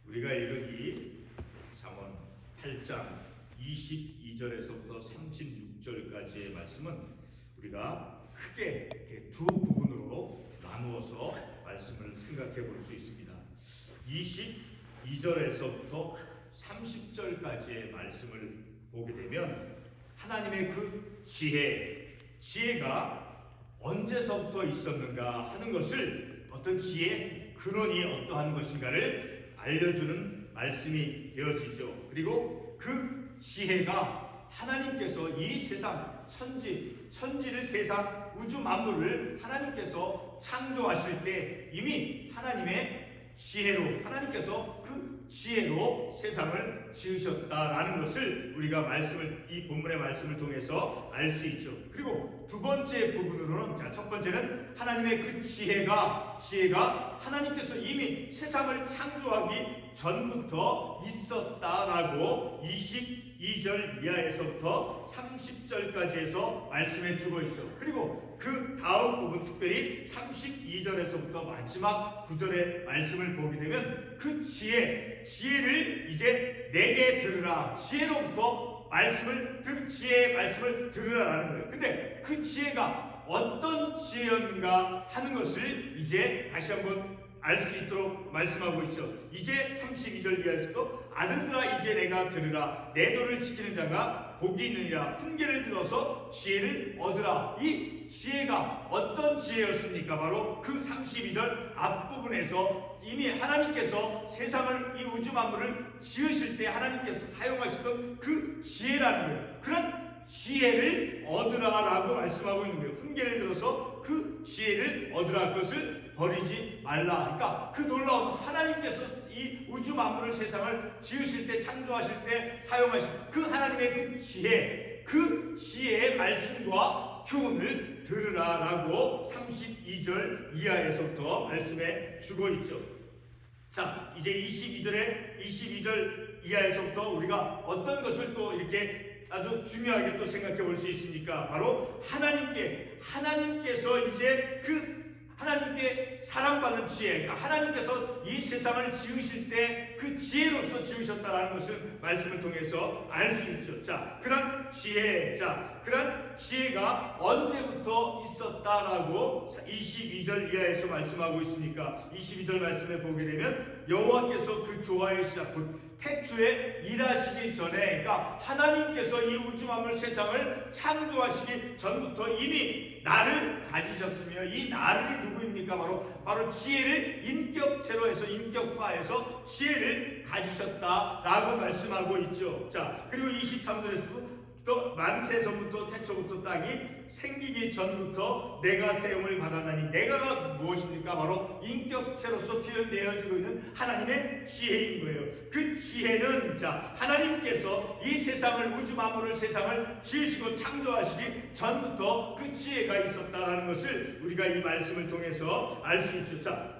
우리가 읽은 이 잠언 8장 22절에서부터 36절까지의 말씀은 우리가 크게 이렇게 두 부분으로 나누어서 말씀을 생각해 볼 수 있습니다. 22절에서부터 30절까지의 말씀을 보게 되면 하나님의 그 지혜가 언제서부터 있었는가 하는 것을, 어떤 지혜의 근원이 어떠한 것인가를 알려주는 말씀이 되어지죠. 그리고 그 지혜가 하나님께서 이 세상 천지를, 세상 우주 만물을 하나님께서 창조하실 때 이미 하나님의 지혜로, 하나님께서 그 지혜로 세상을 지으셨다라는 것을 우리가 이 본문의 말씀을 통해서 알 수 있죠. 그리고 두 번째 부분으로는, 첫 번째는 하나님의 그 지혜가 하나님께서 이미 세상을 창조하기 전부터 있었다라고 22절 이하에서부터 30절까지 해서 말씀해 주고 있죠. 그리고 그 다음 부분, 특별히 32절에서부터 마지막 9절의 말씀을 보게 되면 그 지혜를 이제 내게 들으라, 지혜로부터 지혜의 말씀을 들으라라는 거예요. 근데 그 지혜가 어떤 지혜였는가 하는 것을 이제 다시 한번 알 수 있도록 말씀하고 있죠. 이제 32절 이하에서도 아들들아 이제 내가 들으라, 내 도를 지키는 자가 복이 있느니라, 훈계를 들어서 지혜를 얻으라. 이 지혜가 어떤 지혜였습니까? 바로 그 32절 앞부분에서 이미 하나님께서 세상을, 이 우주 만물을 지으실 때 하나님께서 사용하셨던 그 지혜라는 거예요. 그런 지혜를 얻으라라고 말씀하고 있는 거예요. 훈계를 들어서 그 지혜를 얻으라, 그것을 버리지 말라. 그러니까 그 놀라운 하나님께서 이 우주 만물을, 세상을 지으실 때, 창조하실 때 사용하신 그 하나님의 그 지혜의 말씀과 교훈을 들으라라고 32절 이하에서부터 말씀해 주고 있죠. 자, 이제 22절 이하에서부터 우리가 어떤 것을 또 이렇게 아주 중요하게 또 생각해 볼 수 있습니까? 바로 하나님께서 이제 하나님께 사랑받는 지혜, 그러니까 하나님께서 이 세상을 지으실 때 그 지혜로서 지으셨다라는 것을 말씀을 통해서 알 수 있죠. 자, 그런 지혜가 언제부터 있었다라고 22절 이하에서 말씀하고 있습니까? 22절 말씀에 보게 되면 여호와께서 그 조화의 시작, 곧 태초에 일하시기 전에, 그러니까 하나님께서 이 우주 만물 세상을 창조하시기 전부터 이미 나를 가지셨으며, 이 나를 누구입니까? 바로 지혜를 인격체로 해서, 인격화해서 지혜를 가지셨다라고 말씀하고 있죠. 자, 그리고 23절에서도 또 만세 전부터, 태초부터 땅이 생기기 전부터 내가 세움을 받았나니, 내가가 무엇입니까? 바로 인격체로서 표현되어지고 있는 하나님의 지혜인 거예요. 그 지혜는 하나님께서 이 세상을, 우주 만물을, 세상을 지으시고 창조하시기 전부터 그 지혜가 있었다라는 것을 우리가 이 말씀을 통해서 알 수 있죠. 자,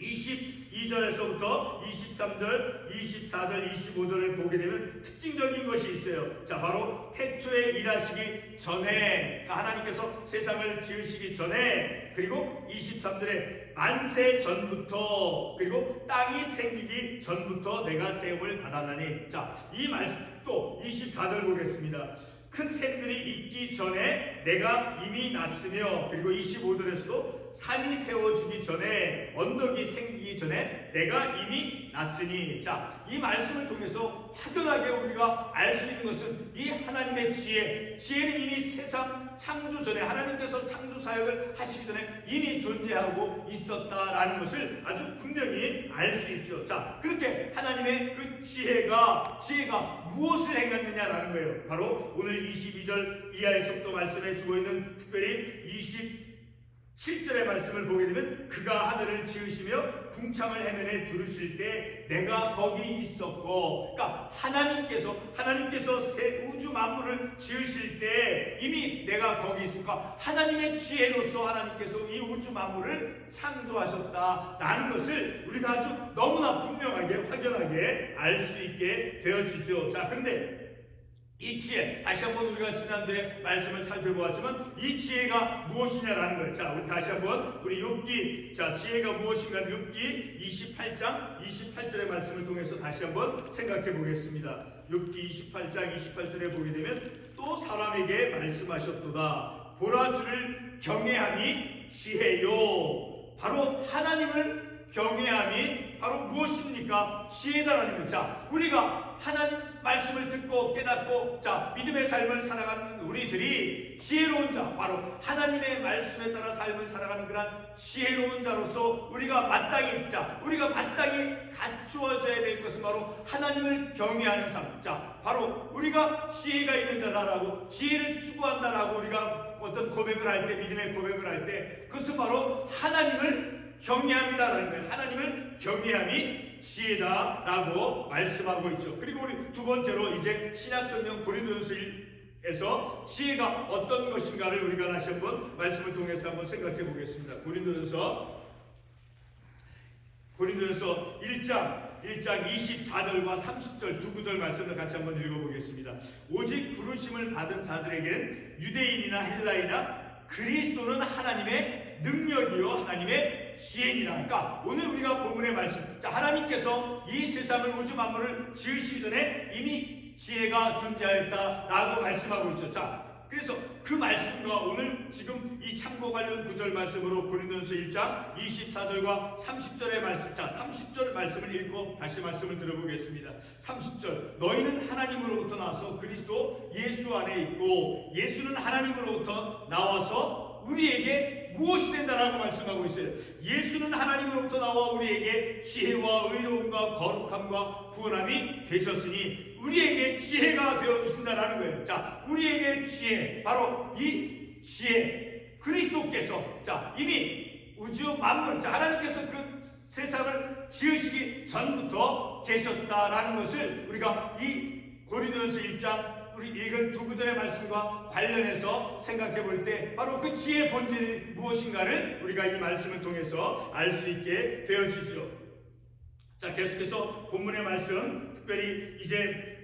22절에서부터 23절, 24절, 25절을 보게 되면 특징적인 것이 있어요. 자, 바로 태초에 일하시기 전에, 그러니까 하나님께서 세상을 지으시기 전에, 그리고 23절에 만세 전부터, 그리고 땅이 생기기 전부터 내가 세움을 받았나니. 자, 이 말씀 또 24절 보겠습니다. 큰 샘들이 있기 전에 내가 이미 났으며, 그리고 25절에서도 산이 세워지기 전에, 언덕이 생기기 전에 내가 이미 났으니. 자, 이 말씀을 통해서 확연하게 우리가 알 수 있는 것은 이 하나님의 지혜는 이미 세상 창조 전에, 하나님께서 창조 사역을 하시기 전에 이미 존재하고 있었다라는 것을 아주 분명히 알 수 있죠. 자, 그렇게 하나님의 그 지혜가 무엇을 행했느냐라는 거예요. 바로 오늘 22절 이하에서부터 말씀해 주고 있는, 특별히 27절의 말씀을 보게 되면 그가 하늘을 지으시며 궁창을 해면에 두르실 때 내가 거기 있었고, 그러니까 하나님께서 우주 만물을 지으실 때 이미 내가 거기 있을까, 하나님의 지혜로서 하나님께서 이 우주 만물을 창조하셨다라는 것을 우리가 아주 너무나 분명하게, 확연하게 알 수 있게 되어지죠. 자, 그런데 이 지혜, 다시 한번 우리가 지난주에 말씀을 살펴보았지만 이 지혜가 무엇이냐라는 거예요. 자, 우리 다시 한번 우리 욥기, 자, 지혜가 무엇인가 욥기 28장 28절의 말씀을 통해서 다시 한번 생각해 보겠습니다. 욥기 28장 28절에 보게 되면 또 사람에게 말씀하셨도다. 보라, 주를 경외함이 지혜요. 바로 하나님을 경외함이 바로 무엇입니까? 지혜다라는 거죠. 자, 우리가 하나님 말씀을 듣고 깨닫고 자, 믿음의 삶을 살아가는 우리들이 지혜로운 자, 바로 하나님의 말씀에 따라 삶을 살아가는 그런 지혜로운 자로서 우리가 마땅히 갖추어져야 될 것은 바로 하나님을 경외하는 삶. 자, 바로 우리가 지혜가 있는 자다라고, 지혜를 추구한다라고 우리가 어떤 고백을 할 때, 믿음의 고백을 할 때, 그것은 바로 하나님을 경외함이다라는 거예요. 하나님을 경외함이 지혜다라고 말씀하고 있죠. 그리고 우리 두 번째로 이제 신약성경 고린도전서에서 지혜가 어떤 것인가를 우리가 다시 한번 말씀을 통해서 한번 생각해 보겠습니다. 고린도전서 1장 24절과 30절 두 구절 말씀을 같이 한번 읽어보겠습니다. 오직 부르심을 받은 자들에게는 유대인이나 헬라이나 그리스도는 하나님의 능력이요 하나님의 지혜니라. 그러니까 오늘 우리가 본문의 말씀, 자, 하나님께서 이 세상을 우주 만물을 지으시기 전에 이미 지혜가 존재하였다라고 말씀하고 있죠. 자, 그래서 그 말씀과 오늘 지금 이 참고 관련 구절 말씀으로 고린도전서 1장 24절과 30절의 말씀, 자, 30절 말씀을 읽고 다시 말씀을 들어보겠습니다. 30절, 너희는 하나님으로부터 나서 그리스도 예수 안에 있고 예수는 하나님으로부터 나와서 우리에게 무엇이 된다라고 말씀하고 있어요. 예수는 하나님으로부터 나와 우리에게 지혜와 의로움과 거룩함과 구원함이 되셨으니 우리에게 지혜가 되어주신다라는 거예요. 자, 우리에게 지혜, 바로 이 지혜, 그리스도께서, 자, 이미 우주 만물, 자, 하나님께서 그 세상을 지으시기 전부터 계셨다라는 것을 우리가 이 고린도전서 1장 우리 읽은 두 구절의 말씀과 관련해서 생각해 볼 때 바로 그 지혜의 본질이 무엇인가를 우리가 이 말씀을 통해서 알 수 있게 되어지죠. 자, 계속해서 본문의 말씀, 특별히 이제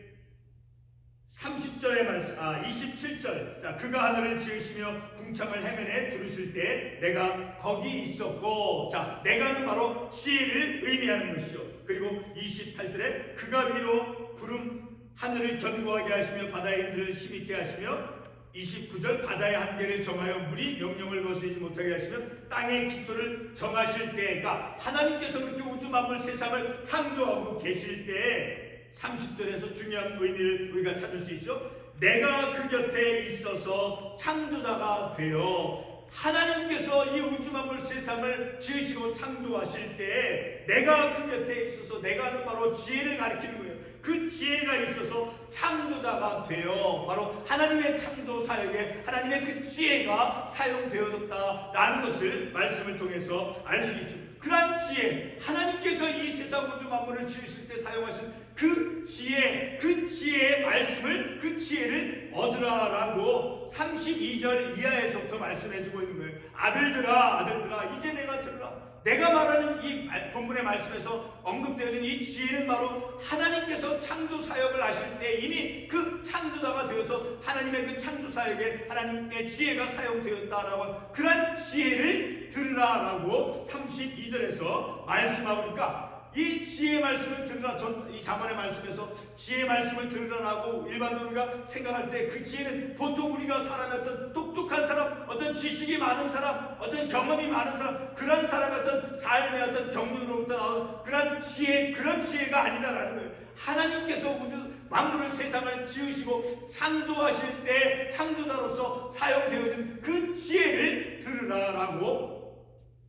30절의 말씀, 27절. 자, 그가 하늘을 지으시며 궁창을 해면에 두르실 때 내가 거기 있었고, 자, 내가는 바로 지혜를 의미하는 것이죠. 그리고 28절에 그가 위로 구름 하늘을 견고하게 하시며 바다의 힘들을 힘있게 하시며 29절 바다의 한계를 정하여 물이 명령을 거스르지 못하게 하시며 땅의 기초를 정하실 때, 그러니까 하나님께서 그렇게 우주 만물 세상을 창조하고 계실 때 30절에서 중요한 의미를 우리가 찾을 수 있죠. 내가 그 곁에 있어서 창조자가 되어 하나님께서 이 우주 만물 세상을 지으시고 창조하실 때 내가 그 곁에 있어서, 내가는 바로 지혜를 가리키는 거예요. 그 지혜가 있어서 창조자가 되어 바로 하나님의 창조 사역에 하나님의 그 지혜가 사용되어졌다라는 것을 말씀을 통해서 알 수 있죠. 그러한 지혜, 하나님께서 이 세상 우주 만물을 지으실 때 사용하신 그 지혜, 그 지혜의 말씀을, 그 지혜를 얻으라라고 32절 이하에서부터 말씀해주고 있는 거예요. 아들들아 이제 내가 들으라. 내가 말하는 이 본문의 말씀에서 언급되어진 이 지혜는 바로 하나님께서 창조 사역을 하실 때 이미 그 창조자가 되어서 하나님의 그 창조 사역에 하나님의 지혜가 사용되었다라고, 그런 지혜를 들으라라고 32절에서 말씀하니까 이 지혜의 말씀을 들으라, 이 자문의 말씀에서 지혜의 말씀을 들으라라고 일반적으로 우리가 생각할 때 그 지혜는 보통 우리가 사람의 어떤 똑똑한 사람, 어떤 지식이 많은 사람, 어떤 경험이 많은 사람, 그런 사람의 어떤 삶의 어떤 경륜으로부터 나온 그런 지혜가 아니다라는 거예요. 하나님께서 우주 만물을 세상을 지으시고 창조하실 때 창조자로서 사용되어진 그 지혜를 들으라라고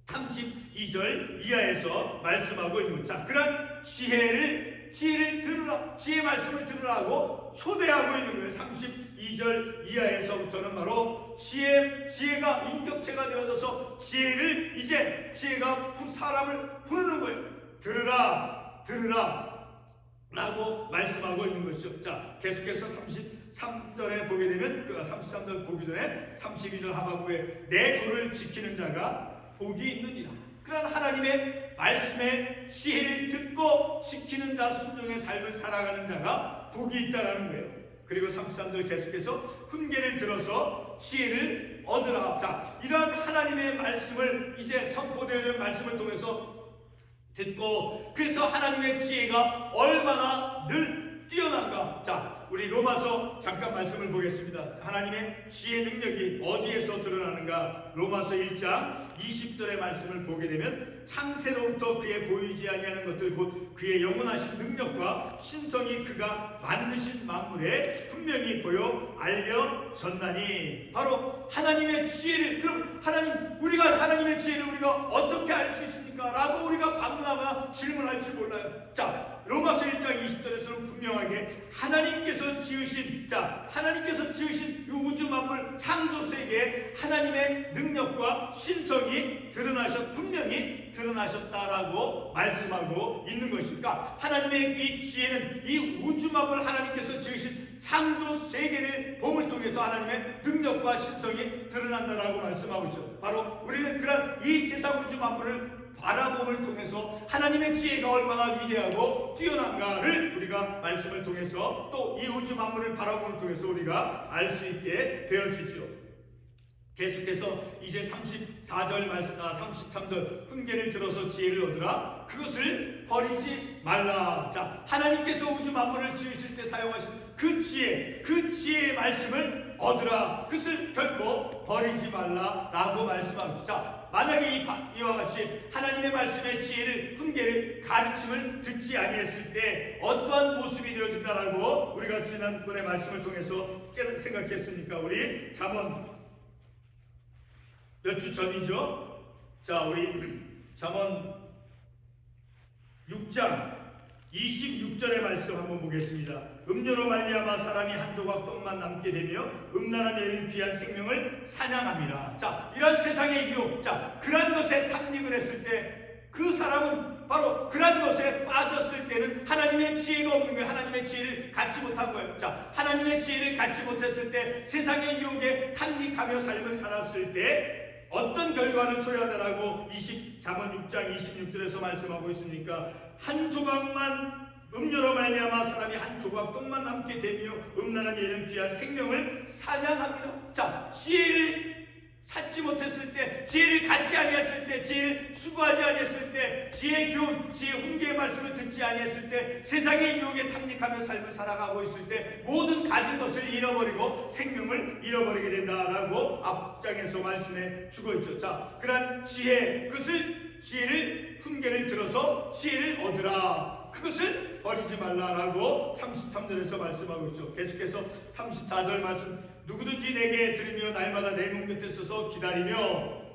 32절 이하에서 말씀하고 있는 거죠. 자, 그런 지혜를 들으라, 지혜 말씀을 들으라고 초대하고 있는 거예요. 32절 이하에서부터는 바로 지혜가 인격체가 되어져서 지혜가 사람을 부르는 거예요. 들으라 라고 말씀하고 있는 것이죠. 자, 계속해서 33절에 보게 되면 33절 보기 전에 32절 하반부에 내 도를 지키는 자가 복이 있느니라. 그런 하나님의 말씀의 지혜를 듣고 지키는 자, 순종의 삶을 살아가는 자가 복이 있다라는 거예요. 그리고 33절 계속해서 훈계를 들어서 지혜를 얻으라. 자, 이러한 하나님의 말씀을 이제 선포되어 있는 말씀을 통해서 듣고, 그래서 하나님의 지혜가 얼마나 늘 뛰어난가. 자, 우리 로마서 잠깐 말씀을 보겠습니다. 하나님의 지혜 능력이 어디에서 드러나는가. 로마서 1장 20절의 말씀을 보게 되면 창세로부터 그의 보이지 아니하는 것들 곧 그의 영원하신 능력과 신성이 그가 만드신 만물에 분명히 보여 알려졌나니. 바로 하나님의 지혜를, 그럼 우리가 하나님의 지혜를 우리가 어떻게 알 수 있습니까? 라고 우리가 반문하거나 질문할지 몰라요. 자, 로마서 1장 20절에서는 분명하게 하나님께서 지으신 이 우주 만물 창조 세계에 하나님의 능력과 신성이 분명히 드러나셨다라고 말씀하고 있는 것이니까, 하나님의 이 지혜는 이 우주 만물 하나님께서 지으신 창조 세계를 봄을 통해서 하나님의 능력과 신성이 드러난다라고 말씀하고 있죠. 바로 우리는 그런 이 세상 우주 만물을 바라봄을 통해서 하나님의 지혜가 얼마나 위대하고 뛰어난가를 우리가 말씀을 통해서 또 이 우주 만물을 바라봄을 통해서 우리가 알 수 있게 되어지죠. 계속해서 이제 34절 말씀, 33절 훈계를 들어서 지혜를 얻으라. 그것을 버리지 말라. 자, 하나님께서 우주 만물을 지으실 때 사용하신 그 지혜의 말씀을 얻으라. 그것을 결코 버리지 말라라고 말씀합니다. 자, 만약에 이와 같이 하나님의 말씀의 지혜를, 훈계를, 가르침을 듣지 아니했을 때 어떠한 모습이 되어진다라고 우리가 지난번의 말씀을 통해서 생각했습니까? 우리 잠언 몇 주 전이죠. 자, 우리 잠언 6장 26절의 말씀 한번 보겠습니다. 음료로 말미암아 사람이 한 조각 떡만 남게 되며 음란한 여인 귀한 생명을 사냥함이라. 자, 이런 세상의 유혹, 자, 그런 것에 탐닉을 했을 때 그 사람은 바로 그런 것에 빠졌을 때는 하나님의 지혜가 없는 거예요. 하나님의 지혜를 갖지 못한 거예요. 자, 하나님의 지혜를 갖지 못했을 때, 세상의 유혹에 탐닉하며 삶을 살았을 때 어떤 결과를 초래한다라고 잠언 6장 26절에서 말씀하고 있습니까? 한 조각만 음료로 말미암아 사람이 한 조각 떡만 남게 되며 음란한 여인 귀한 생명을 사냥합니다. 자, 지혜를 찾지 못했을 때, 지혜를 갖지 아니했을 때, 지혜를 추구하지 아니했을 때, 지혜의 교훈, 지혜의 훈계의 말씀을 듣지 아니했을 때, 세상의 유혹에 탐닉하며 삶을 살아가고 있을 때 모든 가진 것을 잃어버리고 생명을 잃어버리게 된다라고 앞장에서 말씀해 주고 있죠. 자, 그러한 지혜를 훈계를 들어서 지혜를 얻으라. 그것을 버리지 말라라고 33절에서 말씀하고 있죠. 계속해서 34절 말씀, 누구든지 내게 들으며 날마다 내 문 곁에 서서 기다리며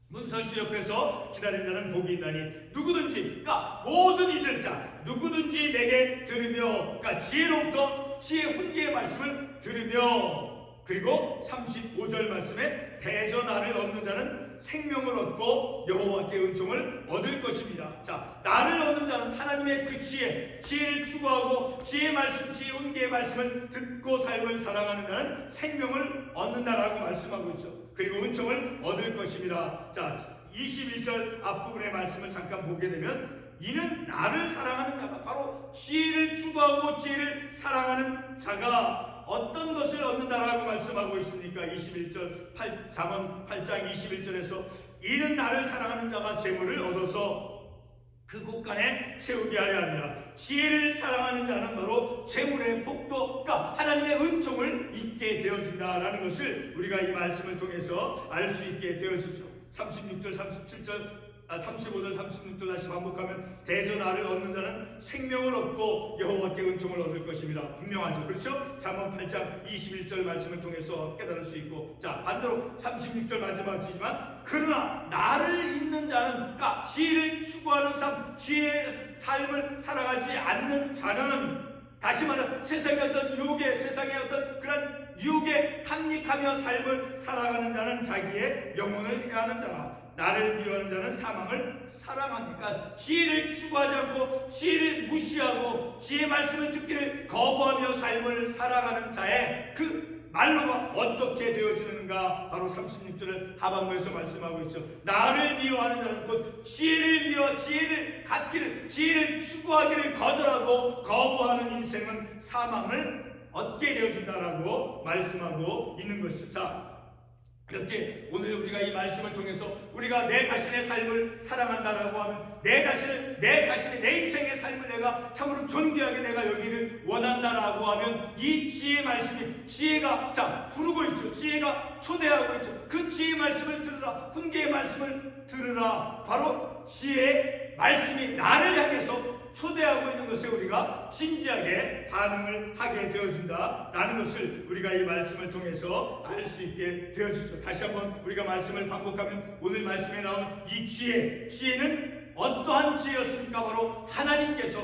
문설주 옆에서 기다린 자는 복이 있나니. 누구든지, 그러니까 모든 이들, 자, 누구든지 내게 들으며, 그러니까 지혜로부터 지혜 훈계의 말씀을 들으며, 그리고 35절 말씀에 대저 나를 얻는 자는 생명을 얻고 여호와께 은총을 얻을 것입니다. 자, 나를 얻는 자는 하나님의 그 지혜를 추구하고 지혜의 말씀, 지혜 훈계의 말씀을 듣고 삶을 살아가는 자는 생명을 얻는다라고 말씀하고 있죠. 그리고 은총을 얻을 것입니다. 자, 21절 앞부분의 말씀을 잠깐 보게 되면 이는 나를 사랑하는 자가, 바로 지혜를 추구하고 지혜를 사랑하는 자가 어떤 것을 얻는다라고 말씀하고 있습니까? 21절 잠언 8장 21절에서 이는 나를 사랑하는 자가 재물을 얻어서 그 곳간에 세우게 하려 함이라. 지혜를 사랑하는 자는 바로 재물의 복도, 그러니까 하나님의 은총을 잊게 되어진다라는 것을 우리가 이 말씀을 통해서 알 수 있게 되어지죠. 36절 37절 35절 36절 다시 반복하면 대저 나를 얻는 자는 생명을 얻고 여호와께 은총을 얻을 것입니다. 분명하죠. 그렇죠? 잠언 8장 21절 말씀을 통해서 깨달을 수 있고, 자, 반대로 36절 마지막이지만 그러나 나를 잊는 자는, 그러니까 지혜를 추구하는 삶, 지혜의 삶을 살아가지 않는 자는, 다시 말하면 세상의 어떤 유혹에, 세상의 어떤 그런 유혹에 탐닉하며 삶을 살아가는 자는 자기의 영혼을 해하는 자라. 나를 미워하는 자는 사망을 사랑하니까, 지혜를 추구하지 않고 지혜를 무시하고 지혜의 말씀을 듣기를 거부하며 삶을 살아가는 자의 그 말로가 어떻게 되어지는가, 바로 36절의 하반부에서 말씀하고 있죠. 나를 미워하는 자는 곧 지혜를 갖기를, 지혜를 추구하기를 거절하고 거부하는 인생은 사망을 얻게 되어진다라고 말씀하고 있는 것이죠. 자, 이렇게 오늘 우리가 이 말씀을 통해서 우리가 내 자신의 삶을 사랑한다라고 하면 내 자신의 내 인생의 삶을 내가 참으로 존귀하게 내가 여기를 원한다라고 하면 이 지혜의 말씀이 지혜가 부르고 있죠. 지혜가 초대하고 있죠. 그 지혜의 말씀을 들으라. 훈계의 말씀을 들으라. 바로 지혜의 말씀이 나를 향해서 초대하고 있는 것에 우리가 진지하게 반응을 하게 되어진다라는 것을 우리가 이 말씀을 통해서 알 수 있게 되어지죠. 다시 한번 우리가 말씀을 반복하면 오늘 말씀에 나온 이 지혜는 어떠한 지혜였습니까? 바로 하나님께서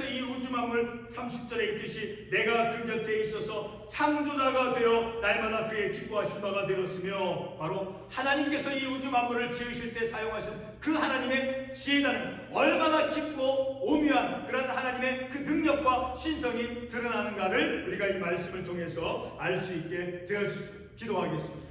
이 우주 만물 30절에 있듯이 내가 그 곁에 있어서 창조자가 되어 날마다 그의 기뻐하신 바가 되었으며, 바로 하나님께서 이 우주 만물을 지으실 때 사용하신 그 하나님의 지혜라는 얼마나 깊고 오묘한 그런 하나님의 그 능력과 신성이 드러나는가를 우리가 이 말씀을 통해서 알 수 있게 되어지죠. 기도하겠습니다.